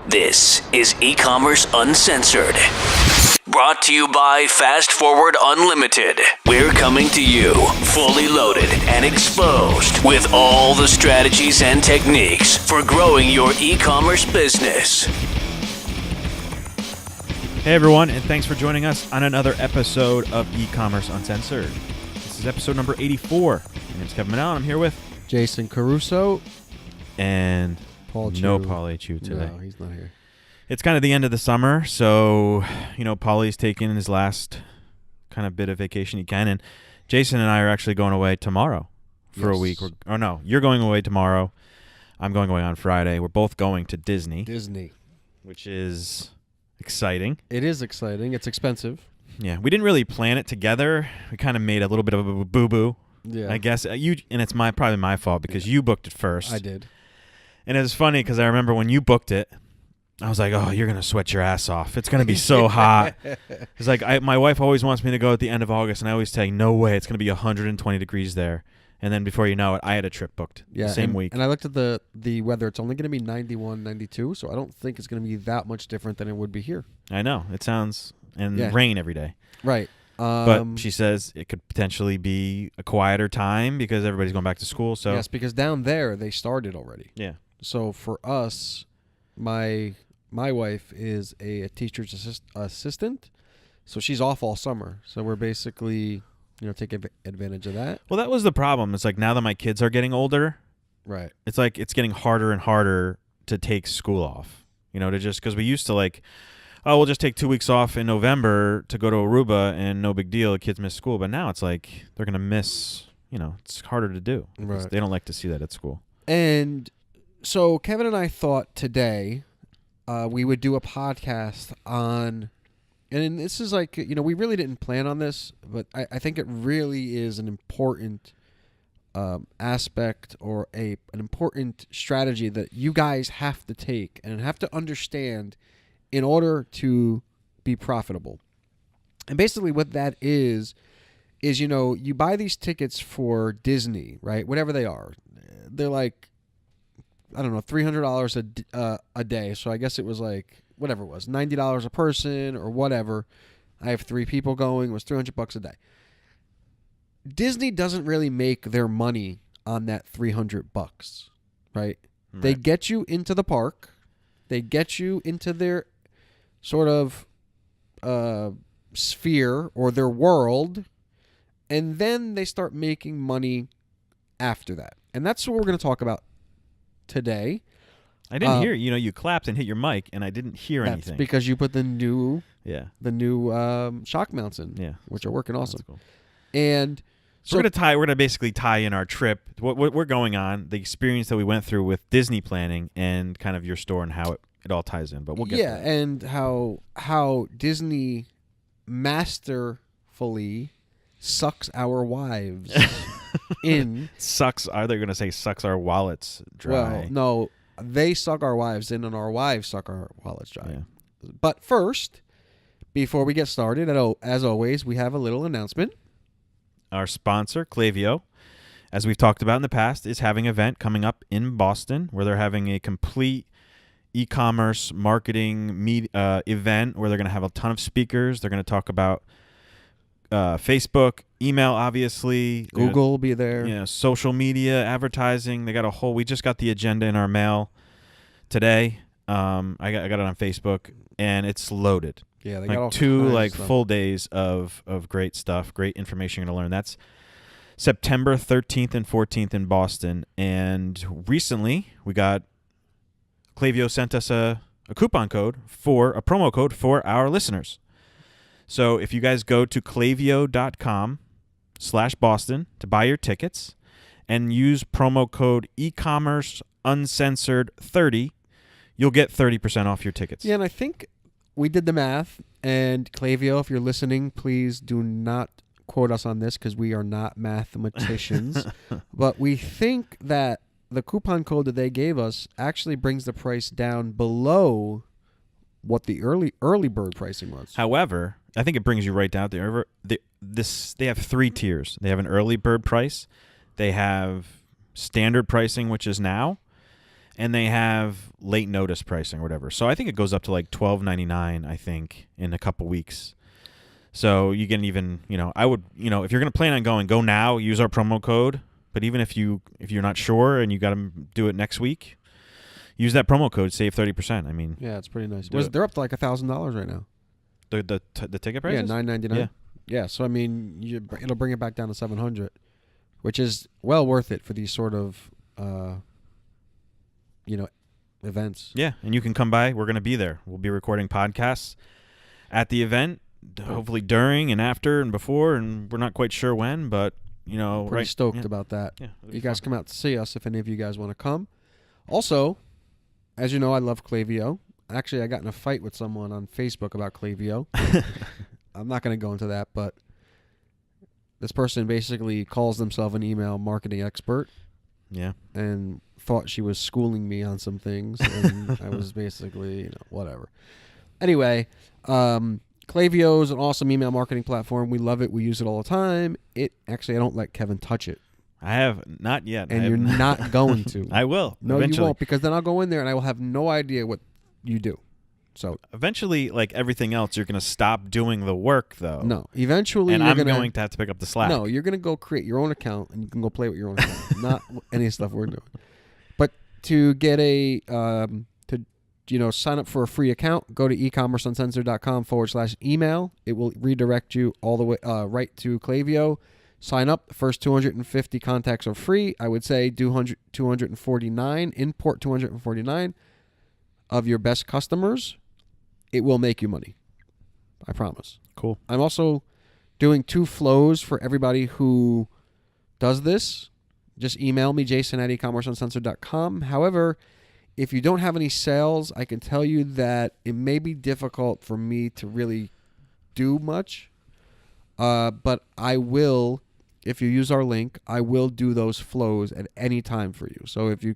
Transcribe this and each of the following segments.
This is E-Commerce Uncensored. Brought to you by Fast Forward Unlimited. We're coming to you fully loaded and exposed with all the strategies and techniques for growing your e-commerce business. Hey everyone, and thanks for joining us on another episode of E-Commerce Uncensored. This is episode number 84. My name's Kevin Manal, and I'm here with Jason Caruso. And Paul Chu. no Paul Chu today. No, he's not here. It's kind of the end of the summer, so, Paulie's taking his last kind of bit of vacation he can, and Jason and I are actually going away tomorrow for a week. You're going away tomorrow. I'm going away on Friday. We're both going to Disney, which is exciting. It is exciting. It's expensive. Yeah, we didn't really plan it together. We kind of made a little bit of a boo-boo, I guess. And it's probably my fault because you booked it first. I did. And it was funny because I remember when you booked it, I was like, oh, you're going to sweat your ass off. It's going to be so hot. It's like my wife always wants me to go at the end of August, and I always say, no way, it's going to be 120 degrees there. And then before you know it, I had a trip booked the same week. And I looked at the weather. It's only going to be 91, 92, so I don't think it's going to be that much different than it would be here. I know. It sounds... And rain every day. Right. But she says it could potentially be a quieter time because everybody's going back to school. So yes, because down there, they started already. Yeah. So for us, my wife is a teacher's assistant, so she's off all summer. So we're basically, taking advantage of that. Well, that was the problem. It's like now that my kids are getting older, right? It's like it's getting harder and harder to take school off. Because we used to we'll just take 2 weeks off in November to go to Aruba and no big deal. The kids miss school. But now it's like they're going to miss, it's harder to do. Right. They don't like to see that at school. And so Kevin and I thought today we would do a podcast on, and this is we really didn't plan on this, but I think it really is an important aspect or an important strategy that you guys have to take and have to understand in order to be profitable. And basically what that is you buy these tickets for Disney, right? Whatever they are. They're like, I don't know, $300 a day. So I guess it was whatever it was, $90 a person or whatever. I have 3 people going. It was $300 a day. Disney doesn't really make their money on that $300, right? They get you into the park. They get you into their sort of sphere or their world, and then they start making money after that. And that's what we're going to talk about today. I didn't hear, you clapped and hit your mic, and I didn't hear that's anything. Because you put the new shock mounts in, which are working awesome. Cool. And so we're gonna basically tie in our trip, what we're going on, the experience that we went through with Disney planning, and kind of your store and how it all ties in. But we'll get to that. And how Disney masterfully sucks our wives in. Sucks? Are they going to say sucks our wallets dry? Well, no, they suck our wives in, and our wives suck our wallets dry. Yeah. But first, before we get started, as always, we have a little announcement. Our sponsor, Klaviyo, as we've talked about in the past, is having an event coming up in Boston where they're having a complete e-commerce marketing event where they're going to have a ton of speakers. They're going to talk about Facebook, email, obviously. Google will be there. Social media, advertising. They got we just got the agenda in our mail today. I got it on Facebook, and it's loaded. Yeah, they got all 2 full days of great stuff, great information you're going to learn. That's September 13th and 14th in Boston. And recently, Klaviyo sent us a coupon code a promo code for our listeners. So if you guys go to klaviyo.com/Boston to buy your tickets and use promo code e-commerce uncensored 30, you'll get 30% off your tickets. Yeah, and I think we did the math, and Klaviyo, if you're listening, please do not quote us on this because we are not mathematicians. But we think that the coupon code that they gave us actually brings the price down below what the early bird pricing was. However, I think it brings you right down there. They have 3 tiers. They have an early bird price. They have standard pricing, which is now. and they have late notice pricing or whatever. So I think it goes up to like $12.99, I think, in a couple weeks. So you can even, I would, if you're going to plan on going, go now, use our promo code. But even if you're not sure and you got to do it next week, use that promo code, save 30%. I mean, yeah, it's pretty nice. They're up to like $1,000 right now. The ticket price? Yeah, $9.99. Yeah. Yeah, so I mean, it'll bring it back down to $700, which is well worth it for these sort of, events. Yeah, and you can come by. We're going to be there. We'll be recording podcasts at the event, hopefully during and after and before, and we're not quite sure when, but, pretty stoked about that. Yeah, you guys come out to see us if any of you guys want to come. Also, as you know, I love Klaviyo. Actually, I got in a fight with someone on Facebook about Klaviyo. I'm not going to go into that, but this person basically calls themselves an email marketing expert. Yeah. And thought she was schooling me on some things, and I was basically, whatever. Anyway, Klaviyo is an awesome email marketing platform. We love it. We use it all the time. I don't let Kevin touch it. I have not yet. And you're not going to. I will. No, eventually. You won't, because then I'll go in there and I will have no idea what you do. So eventually, like everything else, you're going to stop doing the work, though. No, eventually, and I'm going to have to pick up the slack. No, you're going to go create your own account and you can go play with your own account, not any stuff we're doing. But to get sign up for a free account, go to ecommerceuncensored.com/email. It will redirect you all the way right to Klaviyo. Sign up. The first 250 contacts are free. I would say do 249, import 249 of your best customers. It will make you money. I promise. Cool. I'm also doing 2 flows for everybody who does this. Just email me, jason@ecommerceuncensored.com. However, if you don't have any sales, I can tell you that it may be difficult for me to really do much. But I will, if you use our link, I will do those flows at any time for you. So if you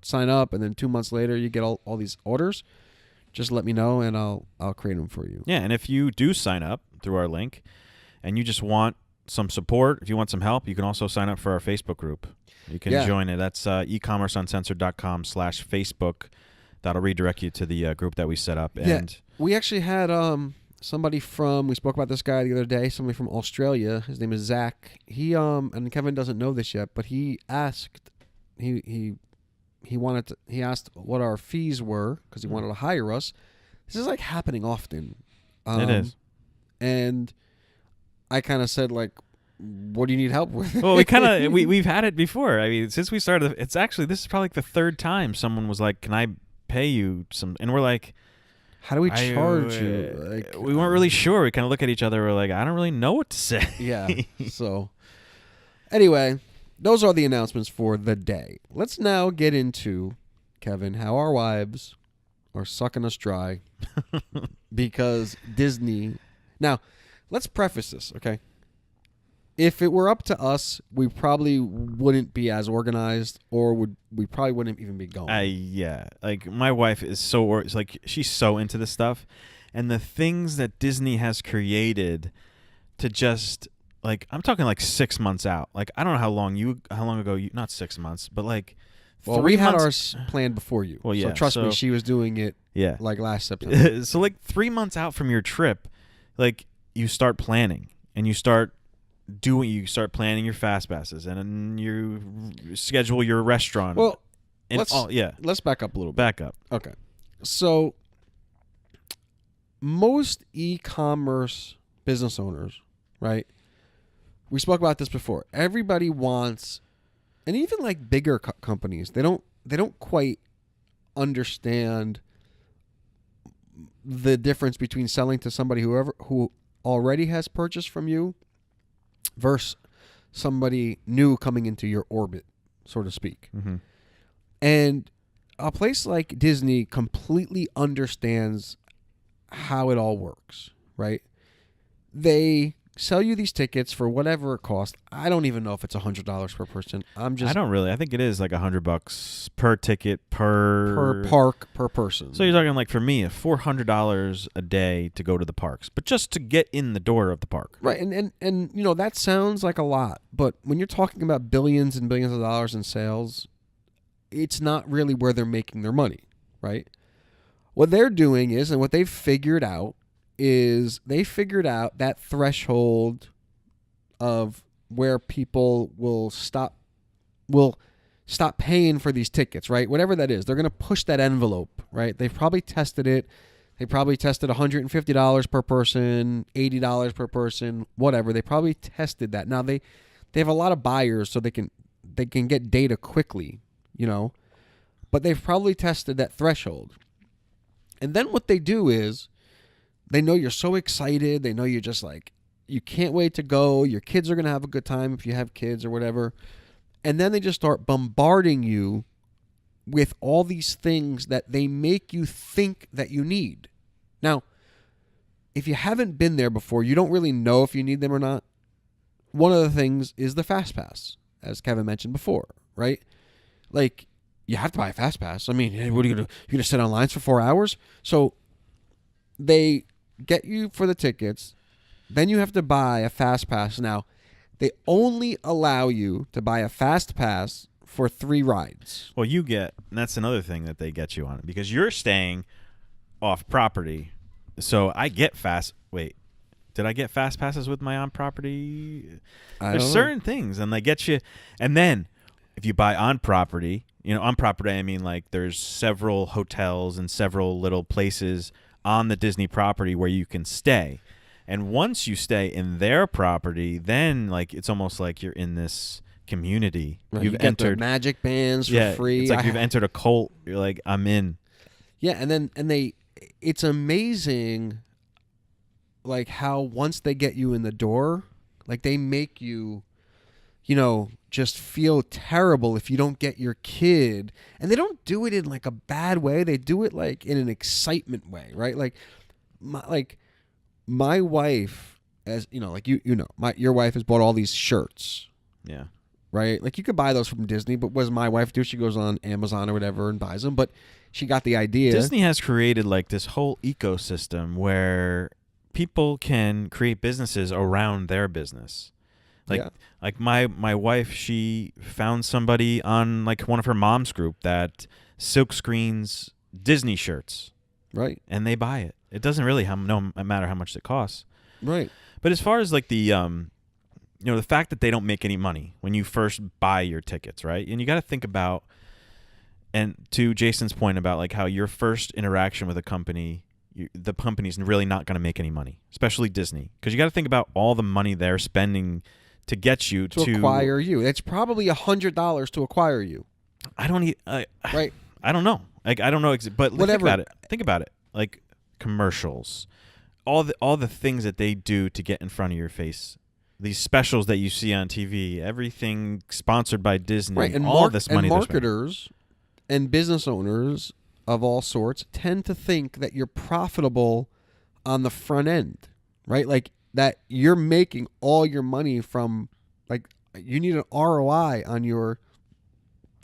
sign up and then 2 months later you get all these orders, just let me know and I'll create them for you. Yeah, and if you do sign up through our link and you just want some support, if you want some help, you can also sign up for our Facebook group. You can join it. That's ecommerceuncensored.com/Facebook. That'll redirect you to the group that we set up. And we actually had somebody we spoke about this guy the other day, somebody from Australia. His name is Zach. He and Kevin doesn't know this yet, but he asked, he asked what our fees were because he wanted to hire us. This is like happening often. It is. And I kind of said, like, what do you need help with? Well, we've had it before. I mean, since we started, this is probably like the 3rd time someone was like, "Can I pay you some?" And we're like, "How do we charge you?" Like, we weren't really sure. We kind of look at each other. We're like, "I don't really know what to say." Yeah. So, anyway, those are the announcements for the day. Let's now get into, Kevin, how our wives are sucking us dry because Disney. Now, let's preface this, okay? If it were up to us, we probably wouldn't be as organized, or we probably wouldn't even be going. Yeah. Like, my wife is she's so into this stuff, and the things that Disney has created to just, like, I'm talking like 6 months out. Like, I don't know how long ago not 6 months, but like, well, we had ours planned before you. Well, yeah. So trust me, she was doing it. Yeah. Like last September. So like 3 months out from your trip, like, you start planning and you start planning your fast passes and you schedule your restaurant. Well, and let's back up a little bit. Back up. Okay. So most e-commerce business owners, right? We spoke about this before. Everybody wants, and even like bigger companies, they don't quite understand the difference between selling to somebody who already has purchased from you versus somebody new coming into your orbit, so to speak. Mm-hmm. And a place like Disney completely understands how it all works, right? They sell you these tickets for whatever it costs. I don't even know if it's $100 per person. I don't really. I think it is like $100 per ticket per park per person. So you're talking, like, for me, $400 a day to go to the parks, but just to get in the door of the park. Right, and that sounds like a lot, but when you're talking about billions and billions of dollars in sales, it's not really where they're making their money, right? What they're doing is, and what they've figured out is that threshold of where people will stop paying for these tickets, right? Whatever that is, they're going to push that envelope, right? They've probably tested it. They probably tested $150 per person, $80 per person, whatever. They probably tested that. Now they have a lot of buyers, so they can get data quickly, but they've probably tested that threshold. And then what they do is they know you're so excited. They know you're just like, you can't wait to go. Your kids are going to have a good time if you have kids or whatever. And then they just start bombarding you with all these things that they make you think that you need. Now, if you haven't been there before, you don't really know if you need them or not. One of the things is the Fast Pass, as Kevin mentioned before, right? Like, you have to buy a Fast Pass. I mean, what are you going to do? You're going to sit on lines for 4 hours? So they get you for the tickets. Then you have to buy a Fast Pass. Now, they only allow you to buy a Fast Pass for 3 rides. Well, and that's another thing that they get you on, because you're staying off property. So I get did I get Fast Passes with my on property? There's certain things, and they get you. And then if you buy on property, on property, I mean, like, there's several hotels and several little places on the Disney property where you can stay. And once you stay in their property, then, like, it's almost like you're in this community. Right, You've you get entered the magic bands for free. It's like you've entered a cult. You're like, I'm in. Yeah, and it's amazing, like, how once they get you in the door, like, they make you, just feel terrible if you don't get your kid. And they don't do it in, like, a bad way. They do it, like, in an excitement way, right? Like, my wife, as your wife has bought all these shirts. Yeah. Right? Like, you could buy those from Disney, but what does my wife do? She goes on Amazon or whatever and buys them. But she got the idea. Disney has created, like, this whole ecosystem where people can create businesses around their business. Like my wife, she found somebody on, like, one of her mom's group that silk screens Disney shirts. Right. And they buy it. It doesn't really no matter how much it costs. Right. But as far as, like, the the fact that they don't make any money when you first buy your tickets, right? And you got to think about, and to Jason's point about, like, how your first interaction with a company, the company's really not going to make any money, especially Disney, because you got to think about all the money they're spending to get you to acquire you. It's probably $100 to acquire you. I don't right. I don't know. Like, I don't know, but whatever. Think about it. Like, commercials, all the things that they do to get in front of your face. These specials that you see on TV, everything sponsored by Disney, right, and all this money. And marketers and business owners of all sorts tend to think that you're profitable on the front end, right? Like, that you're making all your money from, like, you need an ROI on your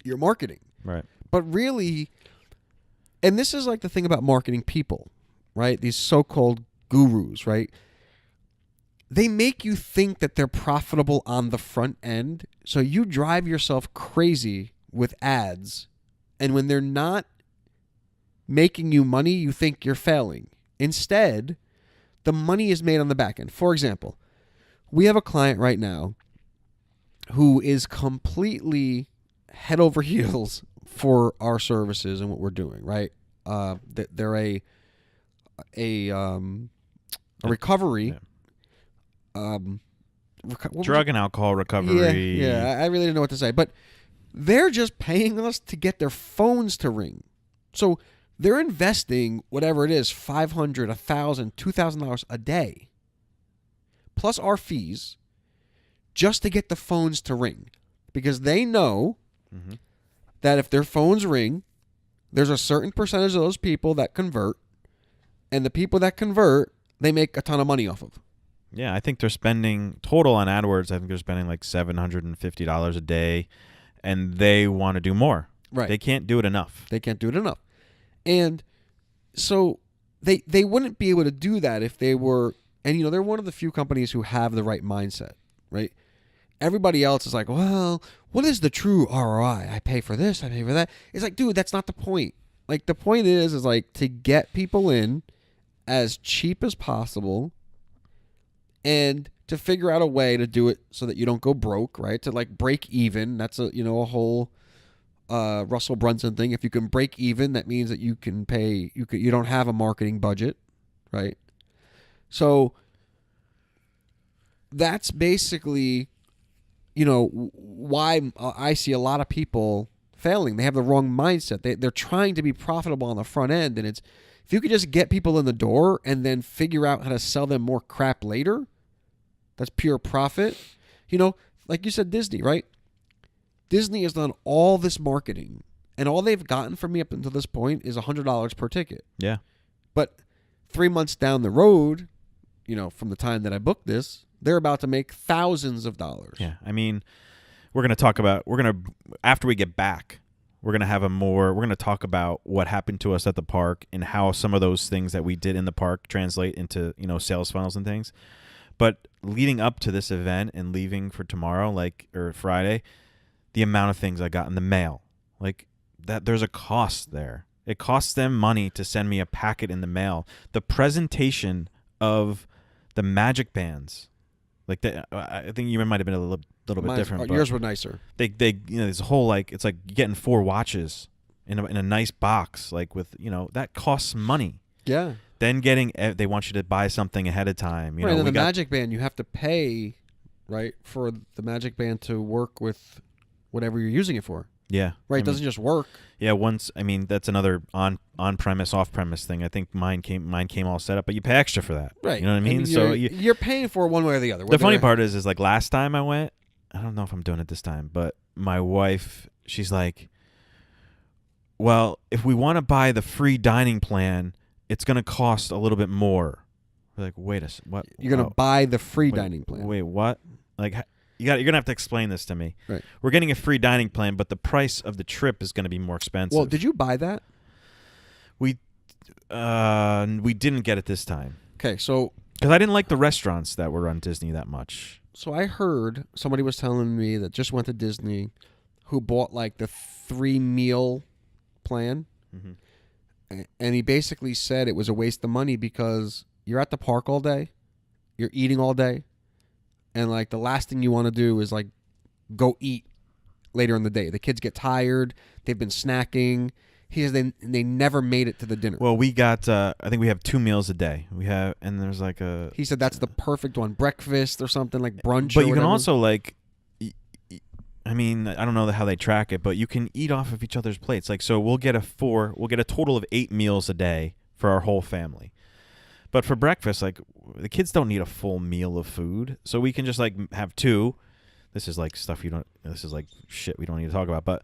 marketing. Right. But really, and this is, like, the thing about marketing people, right? These so-called gurus, right? They make you think that they're profitable on the front end, so you drive yourself crazy with ads, and when they're not making you money, you think you're failing. Instead, the money is made on the back end. For example, we have a client right now who is completely head over heels for our services and what we're doing, right? They're a recovery... Yeah. Drug and alcohol recovery. Yeah, I really didn't know what to say. But they're just paying us to get their phones to ring. So they're investing whatever it is, $500, $1,000, $2,000 a day, plus our fees, just to get the phones to ring. Because they know that if their phones ring, there's a certain percentage of those people that convert, and the people that convert, they make a ton of money off of. Yeah, I think they're spending total on AdWords. I think they're spending like $750 a day, and they want to do more. Right. They can't do it enough. And so they wouldn't be able to do that if they were, and they're one of the few companies who have the right mindset, right? everybody else is like, well, what is the true ROI? I pay for this, I pay for that. It's like, dude, that's not the point. Like, the point is like to get people in as cheap as possible and to figure out a way to do it so that you don't go broke, right? To like break even. That's a whole Russell Brunson thing. If you can break even, that means that you can pay, you don't have a marketing budget, right? So that's basically, why I see a lot of people failing. They have the wrong mindset. They're trying to be profitable on the front end, and it's, if you could just get people in the door and then figure out how to sell them more crap later, that's pure profit. Like you said, Disney, right? Disney has done all this marketing, and all they've gotten from me up until this point is $100 per ticket. Yeah. But 3 months down the road, from the time that I booked this, they're about to make thousands of dollars. Yeah. I mean, after we get back, we're going to talk about what happened to us at the park and how some of those things that we did in the park translate into, sales funnels and things. But leading up to this event and leaving for tomorrow, or Friday, the amount of things I got in the mail, that there's a cost there. It costs them money to send me a packet in the mail. The presentation of the magic bands, I think you might have been a little bit different. But yours were nicer. They there's a whole it's like getting 4 watches in a nice box, with that costs money. Yeah. Then they want you to buy something ahead of time. Right, and the magic band, you have to pay, right, for the magic band to work with whatever you're using it for. Yeah. Right, it doesn't just work. Yeah, that's another on-premise, off-premise thing. I think mine came all set up, but you pay extra for that. Right. You know what I mean? You're paying for it one way or the other. The funny part is last time I went, I don't know if I'm doing it this time, but my wife, she's like, well, if we want to buy the free dining plan, it's going to cost a little bit more. We're like, wait a second, what? You're going to buy the free dining plan. Wait, what? You're going to have to explain this to me. Right. We're getting a free dining plan, but the price of the trip is going to be more expensive. Well, did you buy that? We didn't get it this time. Okay, so because I didn't like the restaurants that were on Disney that much. So I heard somebody was telling me that just went to Disney, who bought the 3-meal plan, and he basically said it was a waste of money because you're at the park all day, you're eating all day, and the last thing you want to do is go eat later in the day. The kids get tired, they've been snacking. He says they never made it to the dinner. Well, we got I think we have 2 meals a day. And there's he said that's the perfect one, breakfast or something, brunch. But or you can whatever. also I don't know how they track it, but you can eat off of each other's plates. So we'll get a total of 8 meals a day for our whole family. But for breakfast, the kids don't need a full meal of food, so we can just have 2. This is stuff this is shit we don't need to talk about, but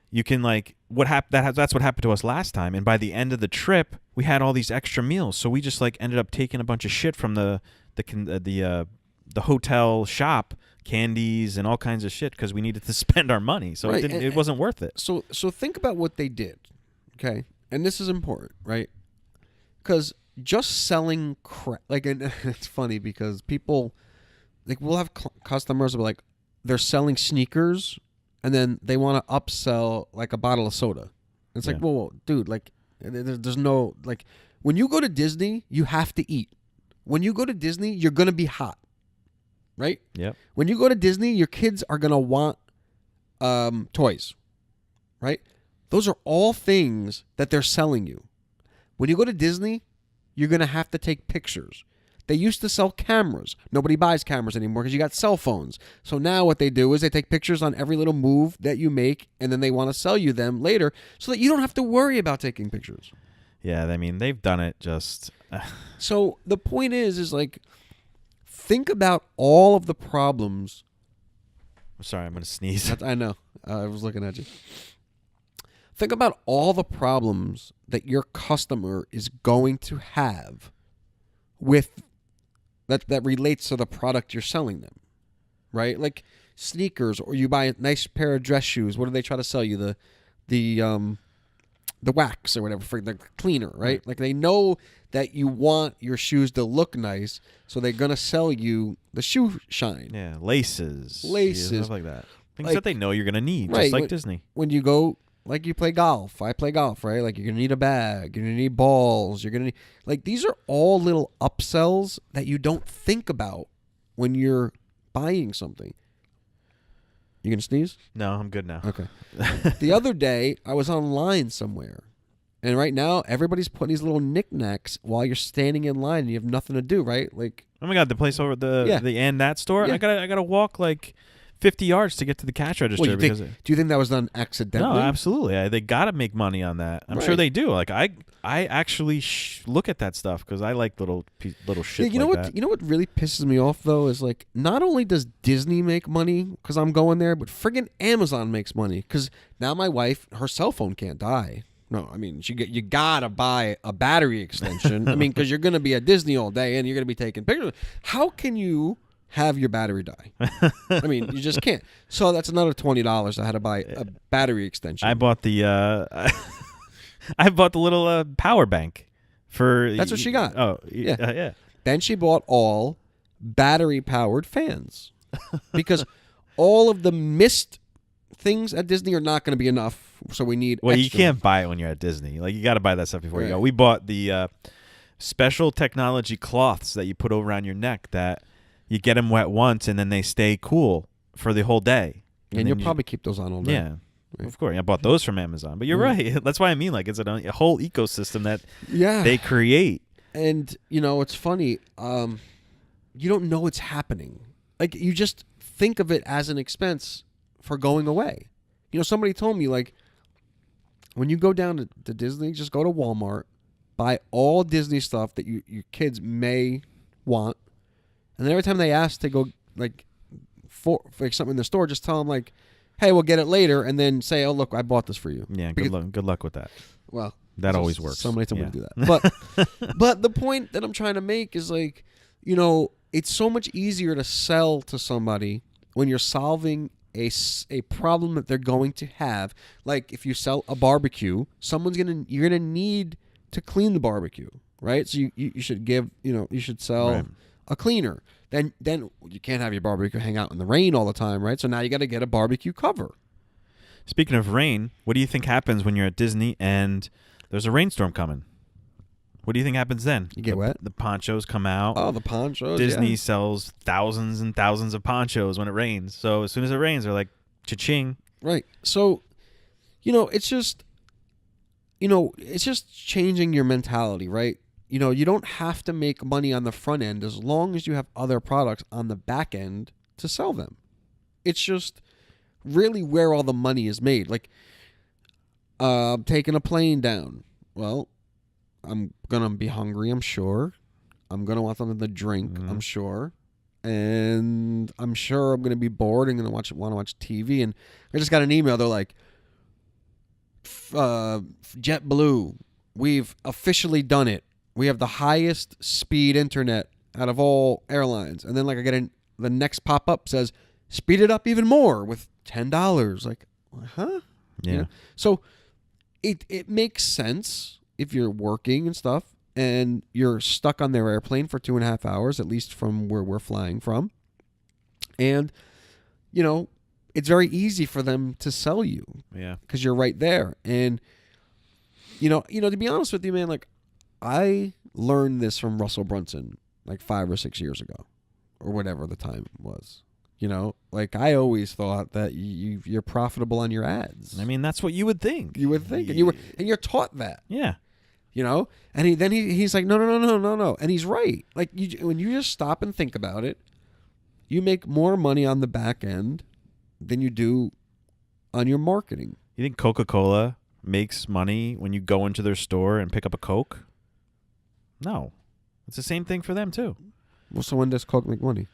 you can that's what happened to us last time, and by the end of the trip we had all these extra meals, so we just ended up taking a bunch of shit from the hotel shop, candies and all kinds of shit, because we needed to spend our money, so right. it wasn't worth it. So think about what they did, okay? And this is important, right? Because just selling crap, and it's funny because people we'll have customers who they're selling sneakers, and then they want to upsell a bottle of soda. It's whoa, dude, there's no, when you go to Disney, you have to eat. When you go to Disney, you're going to be hot, right? Yeah. When you go to Disney, your kids are going to want toys, right? Those are all things that they're selling you. When you go to Disney, you're going to have to take pictures. They used to sell cameras. Nobody buys cameras anymore because you got cell phones. So now what they do is they take pictures on every little move that you make, and then they want to sell you them later so that you don't have to worry about taking pictures. Yeah, they've done it just... So the point is think about all of the problems. I'm sorry, I'm going to sneeze. I know. I was looking at you. Think about all the problems that your customer is going to have with that relates to the product you're selling them, right? Sneakers, or you buy a nice pair of dress shoes. What do they try to sell you? the wax or whatever for the cleaner, right? Like they know that you want your shoes to look nice, so they're gonna sell you the shoe shine. Yeah, laces, stuff like that. Things Like- that they know you're gonna need, Right, just like when- Disney. When you go, like you play golf, I play golf, right? Like you're gonna need a bag, you're gonna need balls, you're gonna need like these are all little upsells that you don't think about when you're buying something. You gonna sneeze? No, I'm good now. Okay. The other day, I was online somewhere, and right now everybody's putting these little knickknacks while you're standing in line and you have nothing to do, right? Like, Oh my God, the place over at the Yeah. and that store. Yeah. I gotta walk like 50 yards to get to the cash register. well, because do you think that was done accidentally? no, absolutely, they gotta make money on that. I'm sure Right. they do. Like I actually look at that stuff because I like little shit. Yeah, you know like what? that. You know what really pisses me off though is like not only does Disney make money because I'm going there, but friggin' Amazon makes money because now my wife, her cell phone can't die. No, I mean you gotta buy a battery extension. I mean because you're gonna be at Disney all day and you're gonna be taking pictures. How can you have your battery die? I mean you just can't. So that's another $20 I had to buy a battery extension. I bought the I bought the little power bank for. That's what she got. Oh Yeah. yeah. Then she bought all battery-powered fans because all of the missed things at Disney are not going to be enough. So we need. Well, you extra. can't buy it when you're at Disney. Like you got to buy that stuff before you Right. go. We bought the special technology cloths that you put around your neck that you get them wet once and then they stay cool for the whole day. And then you'll probably keep those on all day. yeah. Right. Of course, I bought those from Amazon. But you're right. That's why I mean, like, it's a whole ecosystem that Yeah. they create. And you know it's funny. You don't know it's happening. Like you just think of it as an expense for going away. You know, somebody told me like when you go down to Disney, just go to Walmart, buy all Disney stuff that your kids may want, and then every time they ask to go like for something in the store, just tell them like, "Hey, we'll get it later," and then say, "Oh, look, I bought this for you." Yeah, Because- good luck with that. Well, That so- always works. Somebody told me Yeah. to do that. But the point that I'm trying to make is like, you know, it's so much easier to sell to somebody when you're solving a problem that they're going to have. Like if you sell a barbecue, you're gonna need to clean the barbecue, right? So you should you should sell Right. a cleaner. Then you can't have your barbecue hang out in the rain all the time, right? So now you got to get a barbecue cover. Speaking of rain, what do you think happens when you're at Disney and there's a rainstorm coming? What do you think happens then? You get wet? The ponchos come out. Oh, the ponchos. Disney yeah. sells thousands and thousands of ponchos when it rains. So as soon as it rains, they're like, cha-ching. Right. So, it's just changing your mentality, right? You don't have to make money on the front end as long as you have other products on the back end to sell them. It's just really where all the money is made. Like, taking a plane down. Well, I'm going to be hungry, I'm sure. I'm going to want something to drink, I'm sure. And I'm sure I'm going to be bored and going to want to watch TV. And I just got an email. They're like, JetBlue, we've officially done it. We have the highest speed internet out of all airlines. And then like the next pop-up says, speed it up even more with $10. Like, huh? Yeah. So it makes sense if you're working and stuff and you're stuck on their airplane for 2.5 hours, at least from where we're flying from. And, it's very easy for them to sell you. Yeah. Because you're right there. And, to be honest with you, man, like, I learned this from Russell Brunson like 5 or 6 years ago or whatever the time was. Like I always thought that you're profitable on your ads. I mean, that's what you would think. You would think. And you're taught that. Yeah. And he's like, no. And he's right. Like when you just stop and think about it, you make more money on the back end than you do on your marketing. You think Coca-Cola makes money when you go into their store and pick up a Coke? No. It's the same thing for them too. Well, so when does Coke make money?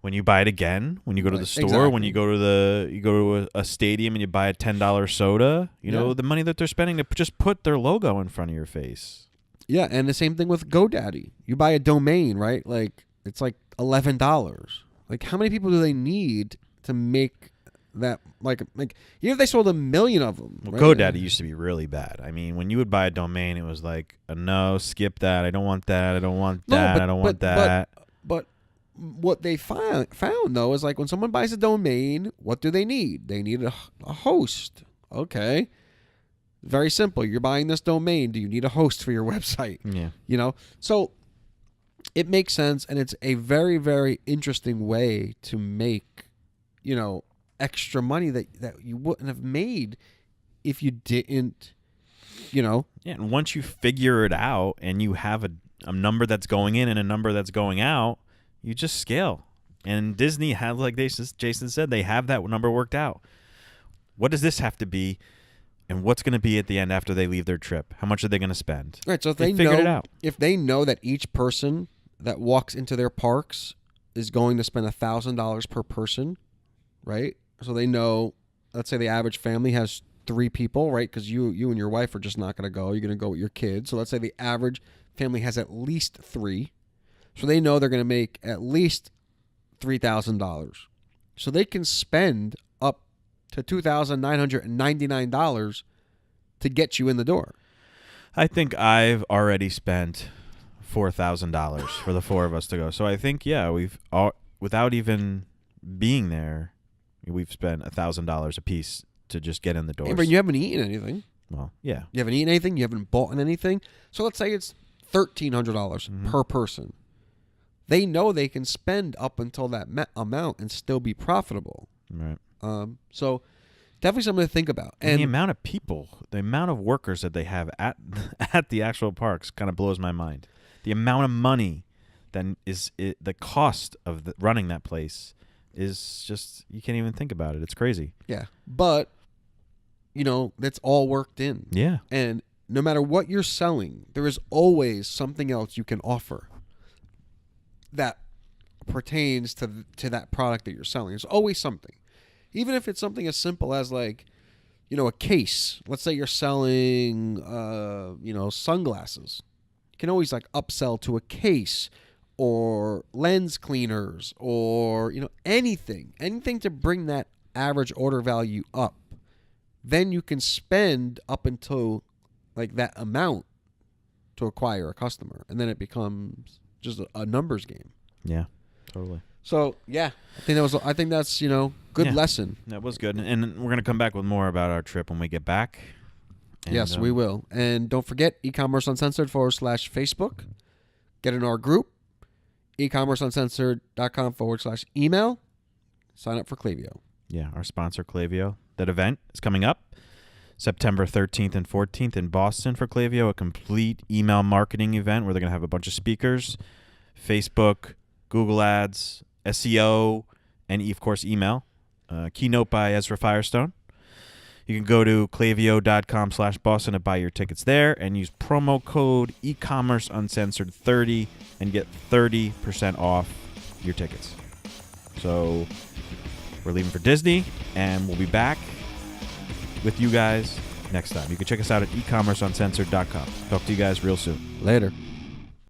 When you buy it again, when you go to the Right, store, when exactly. you go to a stadium and you buy a $10 soda, Yeah. the money that they're spending to just put their logo in front of your face. Yeah, and the same thing with GoDaddy. You buy a domain, right? Like it's like $11. Like how many people do they need to make that like even if they sold 1 million of them. Well, right? GoDaddy used to be really bad. I mean, when you would buy a domain, it was like, no, skip that. I don't want that. I don't want that. I don't want that. But what they found though is like when someone buys a domain, what do they need? They need a host. Okay. Very simple. You're buying this domain. Do you need a host for your website? Yeah. You know? So it makes sense, and it's a very, very interesting way to make, you know, extra money that you wouldn't have made if you didn't, you know. Yeah, and once you figure it out and you have a number that's going in and a number that's going out, you just scale. And Disney has, like Jason said, they have that number worked out. What does this have to be, and what's going to be at the end after they leave their trip? How much are they going to spend? Right, so if they figured it out. If they know that each person that walks into their parks is going to spend $1,000 per person, right? So they know, let's say the average family has 3 people, right? Because you and your wife are just not going to go. You're going to go with your kids. So let's say the average family has at least 3. So they know they're going to make at least $3,000. So they can spend up to $2,999 to get you in the door. I think I've already spent $4,000 for the 4 of us to go. So I think, yeah, we've without even being there, we've spent $1,000 a piece to just get in the doors. Hey, but you haven't eaten anything. Well, yeah. You haven't eaten anything. You haven't bought anything. So let's say it's $1,300 per person. They know they can spend up until that amount and still be profitable. Right. So definitely something to think about. And the amount of people, the amount of workers that they have at the actual parks kind of blows my mind. The amount of money that the cost of running that place is just, you can't even think about it. It's crazy. Yeah. But, you know, that's all worked in. Yeah. And no matter what you're selling, there is always something else you can offer that pertains to that product that you're selling. There's always something. Even if it's something as simple as like, you know, a case. Let's say you're selling, you know, sunglasses. You can always like upsell to a case or lens cleaners or, you know, anything to bring that average order value up. Then you can spend up until like that amount to acquire a customer. And then it becomes just a numbers game. Yeah, totally. So, yeah, I think that's, you know, good lesson. That was good. And we're going to come back with more about our trip when we get back. And, yes, we will. And don't forget, e-commerce uncensored /Facebook. Get in our group, ecommerceuncensored.com/email. Sign up for Klaviyo. Yeah, our sponsor, Klaviyo. That event is coming up September 13th and 14th in Boston for Klaviyo, a complete email marketing event where they're going to have a bunch of speakers, Facebook, Google Ads, SEO, and, of course, email. Keynote by Ezra Firestone. You can go to klaviyo.com/Boston to buy your tickets there and use promo code ecommerceuncensored30 and get 30% off your tickets. So we're leaving for Disney, and we'll be back with you guys next time. You can check us out at ecommerceuncensored.com. Talk to you guys real soon. Later.